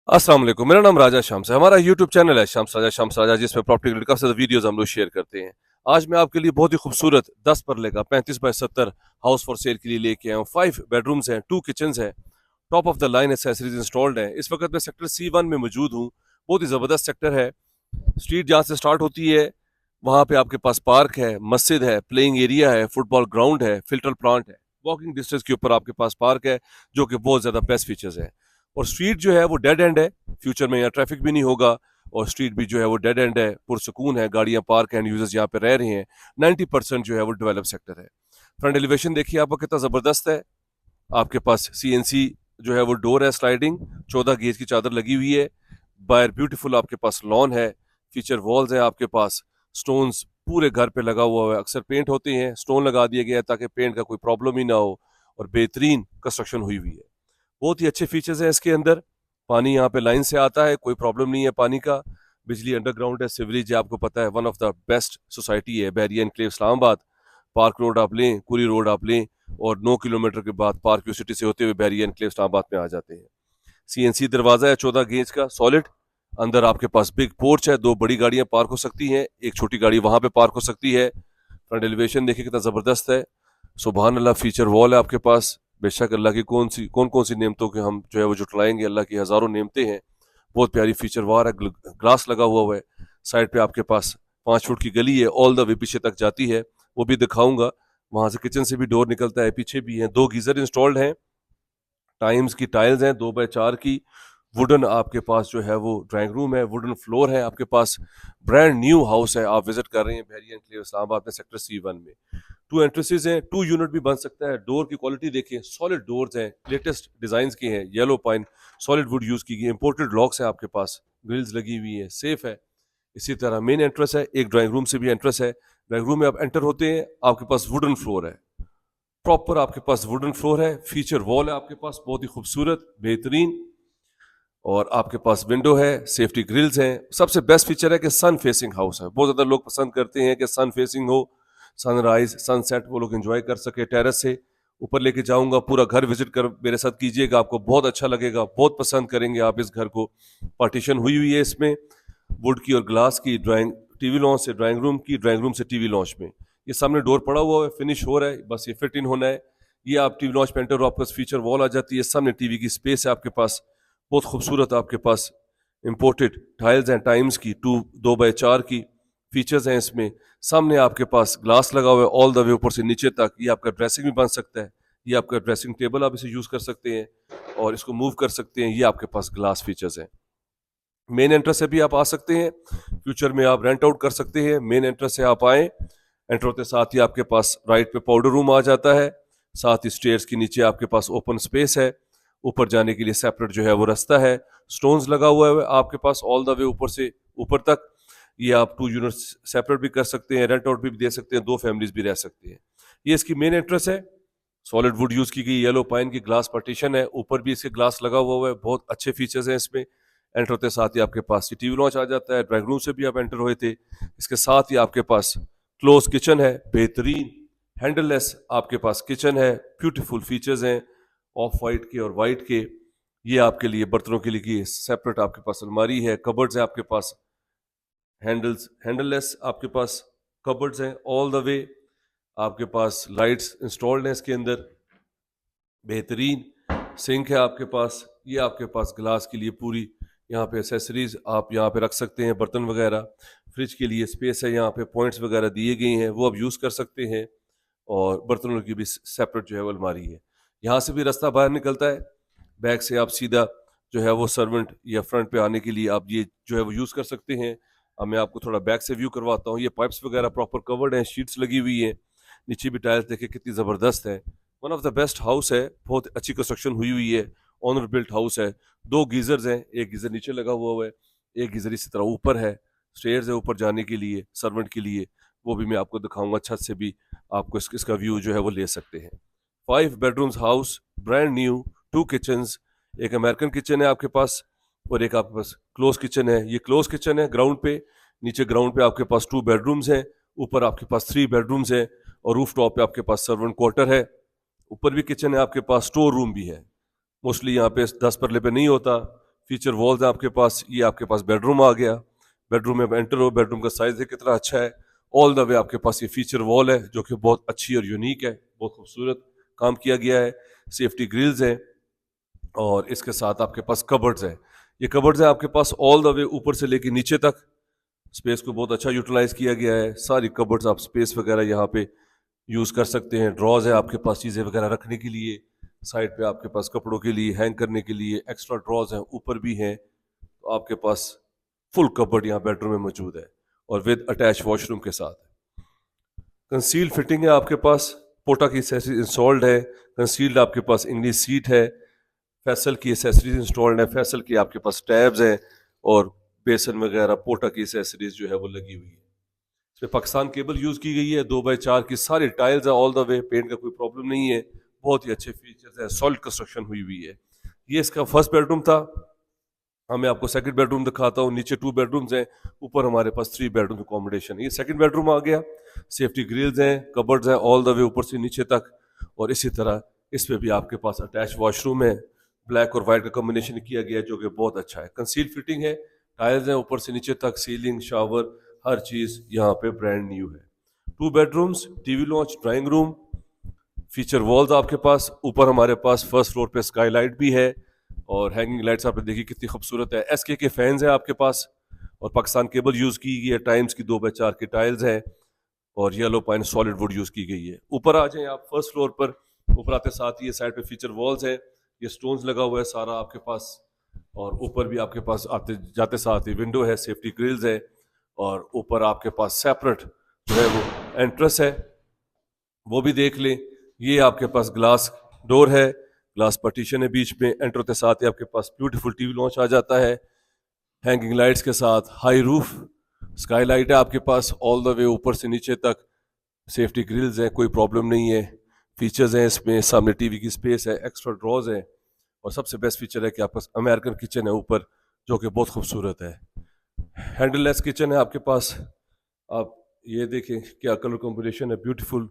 अस्सलाम वालेकुम। मेरा नाम राजा शम्स है। हमारा यूट्यूब चैनल है शम्स राजा जिसमें प्रॉपर्टी रिलेटेड काफी ज्यादा वीडियोस हम लोग शेयर करते हैं। आज मैं आपके लिए बहुत ही खूबसूरत 10 परले का 35 बाय 70 हाउस फॉर सेल के लिए लेके आया हूँ। 5 बेडरूम्स हैं, 2 किचन्स हैं, top of the line accessories installed हैं। इस वक्त मैं सेक्टर C1 में मौजूद हूँ। बहुत ही जबरदस्त सेक्टर है। स्ट्रीट जहाँ से स्टार्ट होती है वहाँ पे आपके पास पार्क है, मस्जिद है, प्लेइंग एरिया है, फुटबॉल ग्राउंड है, फिल्टर प्लांट है। वॉकिंग डिस्टेंस के ऊपर आपके पास पार्क है, जो कि बहुत ज्यादा बेस्ट फीचर्स है। और स्ट्रीट जो है वो डेड एंड है। फ्यूचर में यहाँ ट्रैफिक भी नहीं होगा। और स्ट्रीट भी जो है वो डेड एंड है, पुरसकून है, गाड़ियां पार्क एंड यूजर्स यहाँ पे रह रहे हैं। 90% जो है वो डेवलप सेक्टर है। फ्रंट एलिवेशन देखिए आपका कितना जबरदस्त है। आपके पास CNC जो है वो डोर है, स्लाइडिंग 14 गेज की चादर लगी हुई है। बाहर ब्यूटीफुल आपके पास लॉन है। फीचर वॉल्स है आपके पास। स्टोन्स पूरे घर पे लगा हुआ है। अक्सर पेंट होते हैं, स्टोन लगा दिया गया है ताकि पेंट का कोई प्रॉब्लम ही ना हो। और बेहतरीन कंस्ट्रक्शन हुई हुई है। बहुत ही अच्छे फीचर्स हैं इसके अंदर। पानी यहाँ पे लाइन से आता है, कोई प्रॉब्लम नहीं है पानी का। बिजली अंडरग्राउंड है, सिवरेज है, आपको पता है one of the best society है Bahria enclave Islamabad. Park road आप लें, कुरी रोड आप लें, और 9 किलोमीटर के बाद पार्क यू सिटी से होते हुए बैरियर एनक्लेव इस्लामाबाद में आ जाते हैं। CNC दरवाजा है 14 गेज का सॉलिड। अंदर आपके पास बिग पोर्च है, 2 बड़ी गाड़ियां पार्क हो सकती हैं, एक छोटी गाड़ी वहां पे पार्क हो सकती है। फ्रंट एलिवेशन देखिए कितना जबरदस्त है। सुबहान अल्लाह, फीचर वॉल है आपके पास। बेशक अल्लाह की कौन कौन सी नेमतों के हम जो है वो जुटलाएंगे, अल्लाह की हजारों नेमतें हैं। बहुत प्यारी फीचर वार है, ग्लास लगा हुआ है। साइड पे आपके पास 5 फुट की गली है, ऑल द वे पीछे तक जाती है, वो भी दिखाऊंगा। वहां से किचन से भी डोर निकलता है, पीछे भी है। 2 गीजर इंस्टॉल्ड हैं। टाइम्स की टाइल्स हैं 2 बाय 4 की। वुडन आपके पास जो है वो ड्राइंग रूम है, वुडन फ्लोर है आपके पास। ब्रांड न्यू हाउस है, आप विजिट कर रहे हैं बैरियर एनक्लेव इस्लामाबाद में सेक्टर C1 में। 2 एंट्रेंसेज हैं, 2 यूनिट भी बन सकता है। डोर की क्वालिटी देखिए, सॉलिड डोर्स हैं, लेटेस्ट डिजाइन के हैं, yellow pine solid wood use की गई, इंपोर्टेड लॉक्स हैं आपके पास, ग्रिल्स लगी हुई है, सेफ है। इसी तरह मेन एंट्रेंस है, एक ड्राइंग रूम से भी एंट्रेंस है। ड्राइंग रूम में आप एंटर होते हैं, आपके पास वुडन फ्लोर है। प्रॉपर आपके पास वुडन फ्लोर है। फीचर वॉल है आपके पास, बहुत ही खूबसूरत बेहतरीन। और आपके पास विंडो है, सेफ्टी ग्रिल्स हैं। सबसे बेस्ट फीचर है कि सन फेसिंग हाउस है। बहुत ज्यादा लोग पसंद करते हैं कि सन फेसिंग हो, सनराइज सनसेट वो लोग एंजॉय कर सके टेरेस से। ऊपर लेके जाऊंगा, पूरा घर विजिट कर मेरे साथ कीजिएगा, आपको बहुत अच्छा लगेगा, बहुत पसंद करेंगे आप इस घर को। पार्टीशन हुई हुई है इसमें, वुड की और ग्लास की। ड्राइंग टीवी लॉन्च से ड्राइंग रूम की, ड्राइंग रूम से टीवी लॉन्च में। ये सामने डोर पड़ा हुआ है, फिनिश हो रहा है, बस ये फिट इन होना है। ये आप टीवी लॉन्च पे एंटर हो, आपके पास फीचर वॉल आ जाती है, सामने टीवी की स्पेस है आपके पास। बहुत खूबसूरत आपके पास इंपोर्टेड टाइल्स हैं, टाइम्स की 2 बाय 4 की। फीचर्स हैं इसमें। सामने आपके पास ग्लास लगा हुआ है ऑल द वे ऊपर से नीचे तक। ये आपका ड्रेसिंग भी बन सकता है। ये आपका ड्रेसिंग टेबल, आप इसे यूज कर सकते हैं और इसको मूव कर सकते हैं। ये आपके पास ग्लास फीचर्स हैं। मेन एंट्रेंस से भी आप आ सकते हैं, फ्यूचर में आप रेंट आउट कर सकते हैं। मेन एंट्रेंस से आप आए, एंटर होते साथ ही आपके पास राइट पे पाउडर रूम आ जाता है। साथ ही स्टेयर्स के नीचे आपके पास ओपन स्पेस है। ऊपर जाने के लिए सेपरेट जो है वो रास्ता है। स्टोन्स लगा हुआ है आपके पास ऑल द वे ऊपर से ऊपर तक। ये आप 2 यूनिट्स सेपरेट भी कर सकते हैं, रेंट आउट भी दे सकते हैं, 2 फैमिलीज भी रह सकते हैं। ये इसकी मेन एंट्रेंस है। सॉलिड वुड यूज की गई, येलो पाइन की ग्लास पार्टीशन है, ऊपर भी इसके ग्लास लगा हुआ है। बहुत अच्छे फीचर्स हैं इसमें। एंटर होते साथ ही आपके पास टीवी लॉन्च आ जाता है। ड्राइंग रूम से भी आप एंटर हुए थे। इसके साथ ही आपके पास क्लोज किचन है, बेहतरीन हैंडललेस आपके पास किचन है। ब्यूटीफुल फीचर्स हैं ऑफ वाइट के और वाइट के। ये आपके लिए बर्तनों के लिए सेपरेट आपके पास अलमारी है, कबर्ड्स है आपके पास, हैंडललेस आपके पास कबर्ड्स हैं ऑल द वे। आपके पास लाइट्स इंस्टॉल्ड हैं इसके अंदर। बेहतरीन सिंक है आपके पास। ये आपके पास ग्लास के लिए पूरी यहाँ पे एसेसरीज आप यहाँ पे रख सकते हैं, बर्तन वगैरह। फ्रिज के लिए स्पेस है, यहाँ पे पॉइंट्स वगैरह दिए गए हैं, वो आप यूज़ कर सकते हैं। और बर्तनों की भी सेपरेट जो है वो अलमारी है। यहाँ से भी रास्ता बाहर निकलता है। बैक से आप सीधा जो है वो सर्वेंट या फ्रंट पे आने के लिए आप ये जो है वो यूज़ कर सकते हैं। अब मैं आपको थोड़ा बैक से व्यू करवाता हूँ। ये पाइप्स वगैरह प्रॉपर कवर्ड हैं, शीट्स लगी हुई हैं। नीचे भी टाइल्स देखिए कितनी ज़बरदस्त है। One of the best house है, बहुत अच्छी कंस्ट्रक्शन हुई हुई है। ऑनर बिल्ट हाउस है। 2 गीजर्स हैं, एक गीजर नीचे लगा हुआ है, एक गीजर इसी तरह ऊपर है। स्टेयर्स है ऊपर जाने के लिए सर्वेंट के लिए, वो भी मैं आपको दिखाऊंगा। छत से भी आपको इसका व्यू जो है वो ले सकते हैं। 5 bedrooms house, brand new, 2 kitchens. एक अमेरिकन किचन है आपके पास और एक आपके पास क्लोज किचन है। ये क्लोज किचन है ग्राउंड पे। नीचे ग्राउंड पे आपके पास 2 बेडरूम्स हैं। ऊपर आपके पास 3 बेडरूम्स हैं। और रूफ टॉप पे आपके पास सर्वेंट क्वार्टर है। ऊपर भी किचन है आपके पास, स्टोर रूम भी है। मोस्टली यहाँ पे 10 परले पे नहीं होता। फीचर वॉल्स हैं आपके पास। ये आपके पास बेडरूम आ गया। बेडरूम में एंटर हो, बेडरूम का साइज है कितना अच्छा है। ऑल द वे आपके पास ये फीचर वॉल है जो कि बहुत अच्छी और यूनिक है, बहुत खूबसूरत काम किया गया है। सेफ्टी ग्रिल्स हैं और इसके साथ आपके पास कबर्ड्स हैं। ये कबर्ड्स हैं आपके पास ऑल द वे ऊपर से लेके नीचे तक। स्पेस को बहुत अच्छा यूटिलाइज किया गया है। सारी कबर्ड्स आप स्पेस वगैरह यहाँ पे यूज़ कर सकते हैं। ड्रॉज है आपके पास चीज़ें वगैरह रखने के लिए। साइड पे आपके पास कपड़ों के लिए हैंग करने के लिए एक्स्ट्रा ड्रॉज हैं, ऊपर भी हैं। तो आपके पास फुल कबर्ड यहाँ बेडरूम में मौजूद है और विद अटैच वॉशरूम के साथ। कंसील फिटिंग है आपके पास। पोटा की एसेसरीज इंस्टॉल्ड है। कंसील्ड आपके पास इंग्लिश सीट है। फैसल की एसेसरीज इंस्टॉल्ड है। फैसल की आपके पास टैब्स हैं और बेसन वगैरह पोटा की एसेसरीज जो है वो लगी हुई है। इसमें पाकिस्तान केबल यूज की गई है। 2x4 की सारी टाइल्स है ऑल द वे। पेंट का कोई प्रॉब्लम नहीं है। बहुत ही अच्छे फीचर्स है। सॉलिड कंस्ट्रक्शन हुई हुई है। ये इसका फर्स्ट बेडरूम था। मैं आपको सेकंड बेडरूम दिखाता हूँ। नीचे 2 बेडरूम्स हैं, ऊपर हमारे पास 3 बेडरूम अकोमोडेशन। ये सेकंड बेडरूम आ गया। सेफ्टी ग्रिल्स हैं, कबर्ड्स हैं ऑल द वे ऊपर से नीचे तक। और इसी तरह इस पे भी आपके पास अटैच वॉशरूम है। ब्लैक और वाइट का कॉम्बिनेशन किया गया है जो कि बहुत अच्छा है। कंसील फिटिंग है, टाइल्स हैं ऊपर से नीचे तक, सीलिंग, शावर, हर चीज यहाँ पे ब्रांड न्यू है। 2 bedrooms, TV launch, drawing room, feature walls आपके पास। ऊपर हमारे पास फर्स्ट फ्लोर पे स्काईलाइट भी है और हैंगिंग लाइट्स आपने देखी कितनी खूबसूरत है। एसके के फैंस हैं आपके पास और पाकिस्तान केबल यूज की गई है। टाइम्स की 2x4 की टाइल्स हैं और yellow pine solid wood use की गई है। ऊपर आ जाएं आप फर्स्ट फ्लोर पर। ऊपर आते साथ ही साइड पे फीचर वॉल्स है। ये स्टोन्स लगा हुआ है सारा आपके पास। और ऊपर भी आपके पास आते जाते साथ ही विंडो है, सेफ्टी ग्रिल्स है और ऊपर आपके पास सेपरेट जो है वो एंट्रेंस है, वो भी देख लें। ये आपके पास ग्लास डोर है, ग्लास पार्टीशन है बीच में। एंटर होते साथ ही आपके पास ब्यूटीफुल टीवी लॉन्च आ जाता है हैंगिंग लाइट्स के साथ। हाई रूफ स्काई लाइट है आपके पास ऑल द वे ऊपर से नीचे तक। सेफ्टी ग्रिल्स है, कोई प्रॉब्लम नहीं है। फीचर्स हैं इसमें, सामने टीवी की स्पेस है, एक्स्ट्रा ड्रॉज है और सबसे बेस्ट फीचर है कि आपके पास अमेरिकन किचन है ऊपर जो कि बहुत खूबसूरत है। हैंडललेस किचन है आपके पास। आप ये देखें क्या कलर कॉम्बिनेशन है, ब्यूटीफुल।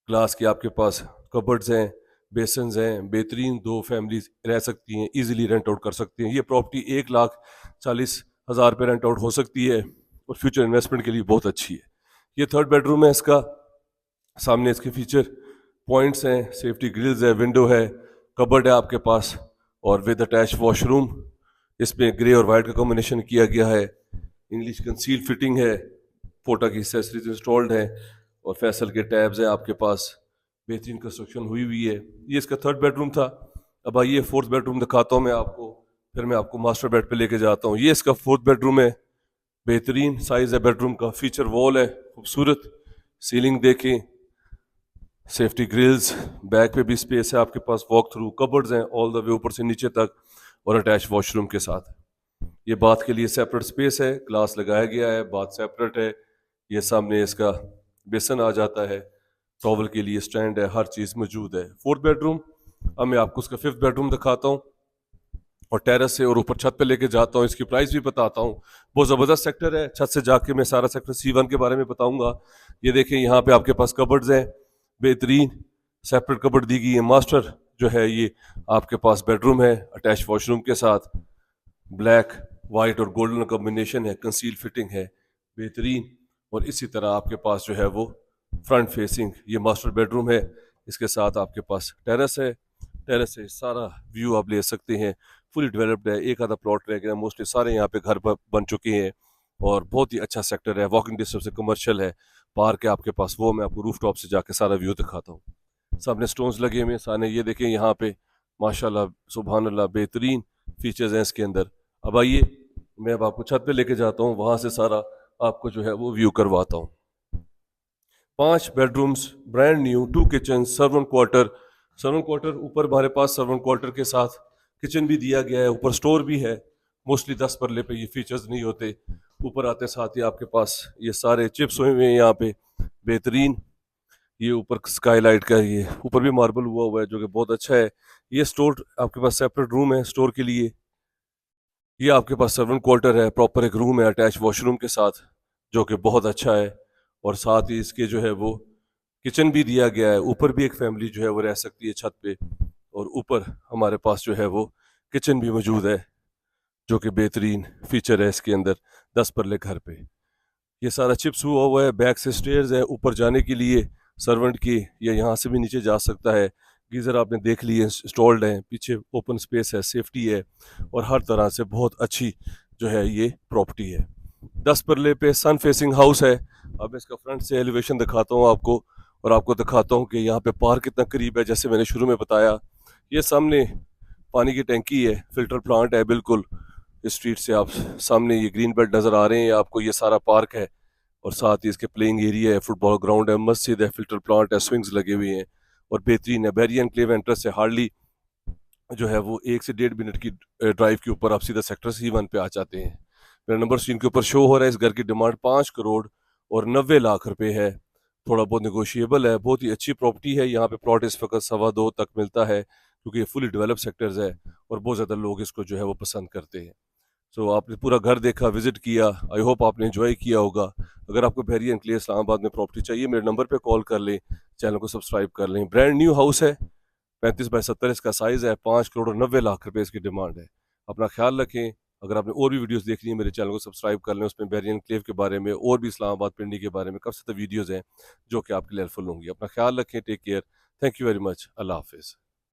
ग्लास के आपके पास कबर्ड्स हैं, बेसन्स हैं, बेहतरीन। 2 फैमिलीज रह सकती हैं, इजीली रेंट आउट कर सकती हैं। ये प्रॉपर्टी 1,40,000 पे रेंट आउट हो सकती है और फ्यूचर इन्वेस्टमेंट के लिए बहुत अच्छी है। ये थर्ड बेडरूम है इसका। सामने इसके फीचर पॉइंट्स हैं, सेफ्टी ग्रिल्स है, विंडो है, कबर्ड है आपके पास और विद अटैच वॉशरूम। इसमें ग्रे और वाइट का कॉम्बिनेशन किया गया है। इंग्लिश कंसील फिटिंग है, पोटा की एसेसरीज इंस्टॉल्ड है और फैसल के टैब्स हैं आपके पास। बेहतरीन कंस्ट्रक्शन हुई हुई है। ये इसका थर्ड बेडरूम था। अब आइए फोर्थ बेडरूम दिखाता हूँ मैं आपको, फिर मैं आपको मास्टर बेड पे लेके जाता हूँ। ये इसका फोर्थ बेडरूम है। बेहतरीन साइज है बेडरूम का। फीचर वॉल है खूबसूरत। सीलिंग देखें, सेफ्टी ग्रिल्स, बैक पे भी स्पेस है आपके पास। वॉक थ्रू कबर्ड्स हैं ऑल द वे ऊपर से नीचे तक और अटैच वॉशरूम के साथ। ये बाथ के लिए सेपरेट स्पेस है, ग्लास लगाया गया है, बाथ सेपरेट है। ये सामने इसका बेसन आ जाता है, टॉवल के लिए स्टैंड है, हर चीज़ मौजूद है। Fourth bedroom. अब मैं आपको उसका फिफ्थ बेडरूम दिखाता हूँ और टेरेस से और ऊपर छत पे लेके जाता हूँ। इसकी प्राइस भी बताता हूँ। बहुत ज़बरदस्त सेक्टर है। छत से जाके मैं सारा सेक्टर C1 के बारे में बताऊंगा। ये देखें यहाँ पे आपके पास कबर्ड्स हैं, बेहतरीन सेपरेट कबर्ड दी गई है। मास्टर जो है ये आपके पास बेडरूम है अटैच वॉशरूम के साथ। ब्लैक वाइट और गोल्डन कॉम्बिनेशन है, कंसील फिटिंग है, बेहतरीन। और इसी तरह आपके पास जो है वो फ्रंट फेसिंग ये मास्टर बेडरूम है। इसके साथ आपके पास टेरेस है। टेरेस से सारा व्यू आप ले सकते हैं। फुली डेवलप्ड है, एक आधा प्लॉट रह गया, मोस्टली सारे यहाँ पे घर बन चुके हैं और बहुत ही अच्छा सेक्टर है। वॉकिंग डिस्टेंस से कमर्शियल है। पार्क है आपके पास, वो मैं आपको रूफ टॉप से जाके सारा व्यू दिखाता हूँ। सामने स्टोन्स लगे हुए हैं सामने, ये देखें यहाँ पे माशाल्लाह सुभान अल्लाह, बेहतरीन फीचर्स हैं इसके अंदर। अब आइए मैं अब आपको छत पे लेके जाता हूँ, वहां से सारा आपको जो है वो व्यू करवाता हूँ। 5 bedrooms, brand new, 2 kitchen, servant quarter. Servant quarter ऊपर हमारे पास सर्वेंट क्वार्टर के साथ किचन भी दिया गया है, ऊपर स्टोर भी है। मोस्टली 10 परले पे ये फीचर्स नहीं होते। ऊपर आते साथ ही आपके पास ये सारे चिप्स हुए हुए हैं यहाँ पे, बेहतरीन। ये ऊपर स्काईलाइट का ये ऊपर भी मार्बल हुआ हुआ है जो कि बहुत अच्छा है। ये स्टोर आपके पास सेपरेट रूम है स्टोर के लिए। ये आपके पास सर्वेंट क्वार्टर है, प्रॉपर एक रूम है अटैच वॉशरूम के साथ जो कि बहुत अच्छा है। और साथ ही इसके जो है वो किचन भी दिया गया है। ऊपर भी एक फैमिली जो है वो रह सकती है छत पे और ऊपर हमारे पास जो है वो किचन भी मौजूद है। जो कि बेहतरीन फीचर है इसके अंदर 10 परले घर पे। ये सारा चिप्स हुआ हुआ है, बैक से स्टेयर्स है ऊपर जाने के लिए सर्वेंट की, या यहाँ से भी नीचे जा सकता है। गीज़र आपने देख लिए इंस्टॉल्ड है, पीछे ओपन स्पेस है, सेफ्टी है, और हर तरह से बहुत अच्छी जो है ये प्रॉपर्टी है। 10 परले पे सन फेसिंग हाउस है। अब इसका फ्रंट से एलिवेशन दिखाता हूँ आपको, और आपको दिखाता हूँ कि यहाँ पे पार्क कितना करीब है। जैसे मैंने शुरू में बताया, ये सामने पानी की टैंकी है, फिल्टर प्लांट है बिल्कुल। इस स्ट्रीट से आप सामने ये ग्रीन बेल्ट नज़र आ रहे हैं आपको, ये सारा पार्क है, और साथ ही इसके प्लेइंग एरिया है, फुटबॉल ग्राउंड है, मस्जिद है, फिल्टर प्लांट है, स्विंग्स लगे हुए हैं, और बेहतरीन है। बैरियन क्लेव एंट्रेंस से हार्डली जो है वो 1 से 1.5 मिनट की ड्राइव के ऊपर आप सीधा सेक्टर C1 पे आ जाते हैं। मेरा नंबर स्क्रीन के ऊपर शो हो रहा है। इस घर की डिमांड 5 करोड़ और 90 लाख रुपए है। थोड़ा बहुत नेगोशिएबल है। बहुत ही अच्छी प्रॉपर्टी है। यहाँ पे प्लॉट इस वक्त 2.25 तक मिलता है, क्योंकि ये फुली डेवलप सेक्टर्स है, और बहुत ज़्यादा लोग इसको जो है वो पसंद करते हैं। सो आपने पूरा घर देखा, विजिट किया, आई होप आपने एंजॉय किया होगा। अगर आपको बैरियन क्लियर इस्लामाबाद में प्रॉपर्टी चाहिए, मेरे नंबर पे कॉल कर लें, चैनल को सब्सक्राइब कर लें। ब्रांड न्यू हाउस है, 35 बाय 70 इसका साइज़ है, 5 करोड़ और 90 लाख रुपए इसकी डिमांड है। अपना ख्याल रखें। अगर आपने और भी वीडियोस देखनी है, मेरे चैनल को सब्सक्राइब कर लें। उसमें बैरियन क्लेव के बारे में और भी इस्लामाबाद पिंडी के बारे में काफ़ी वीडियोज़ हैं जो कि आपके लिए हेल्पफुल होंगी। अपना ख्याल रखें। Take care. Thank you very much. अल्लाह हाफिज़।